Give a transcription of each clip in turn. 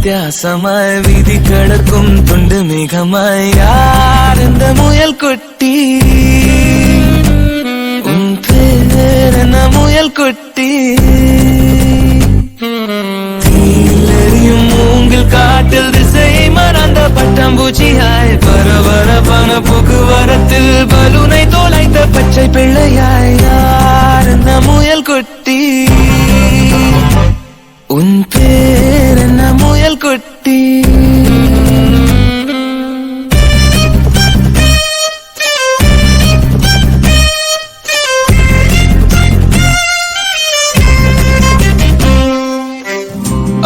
வித்தியாசமாய் விதி கடக்கும் துண்டு மிகமாய் யார் இந்த முயல் குட்டி உன் பேர் என்ன முயல் குட்டி தீலெறியும் மூங்கில் காட்டில் திசை மறந்த பட்டாம்பூச்சியாய் பரபரப்பான போக்குவரத்தில் பலூனை தோலைத்த பச்சை பிள்ளையாய் யார் இந்த முயல் குட்டி உன் பேர் என்ன முயல் குட்டி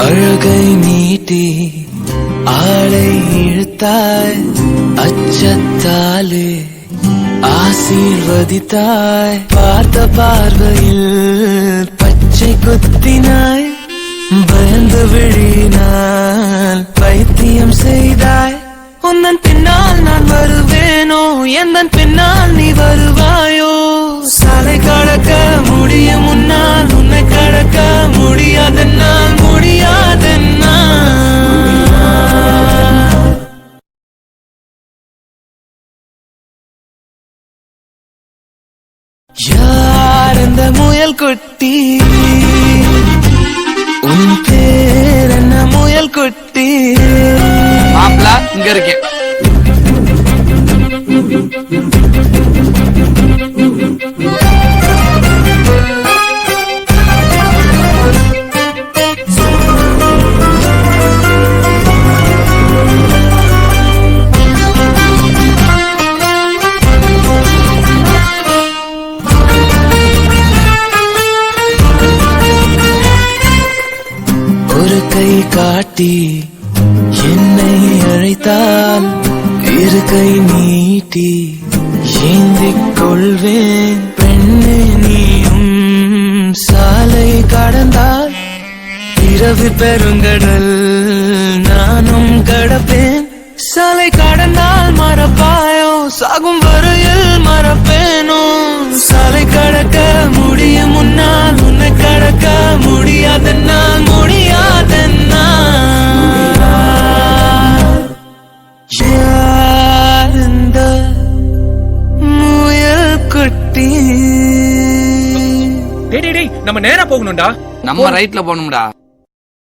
அழகை நீட்டி ஆளை இழுத்தாய் அச்சத்தாலே ஆசீர்வதித்தாய் பார்த்த பார்வையில் பச்சை குத்தினாய் பயந்து விழினால் பைத்தியம் செய்தாய் உந்தன் பின்னால் நான் வருவேனோ எந்தன் பின்னால் நீ வருவாயோ சாலை கடக்க முடியும் முன்னால் உன்னை கடக்க முடியாதென்னால் முடியாதென்னால் யார் இந்த முயல் குட்டி உன் பேர் என்ன முயல் குட்டி மாப்ள இங்க இருக்கேன் ஒரு கை காட்டி என்னை அழைத்தால் இரு கை நீட்டி ஏந்திக் கொள்வேன் பெண்ணே நீயும் சாலை கடந்தால் இரவு பெருங்கடல் நானும் கடப்பேன் சாலை கடந்தால் மறப்பாயோ சாகும் வரையில் மறப்பேனோ சாலை கடக்க முடியும் முன்னால் உன்னை கடக்க முடியாதென்னால் முடியாதென்னால் யார் இந்த முயல் குட்டி டேய் நம்ம நேரா போகணும்டா நம்ம ரைட்ல போகணும்டா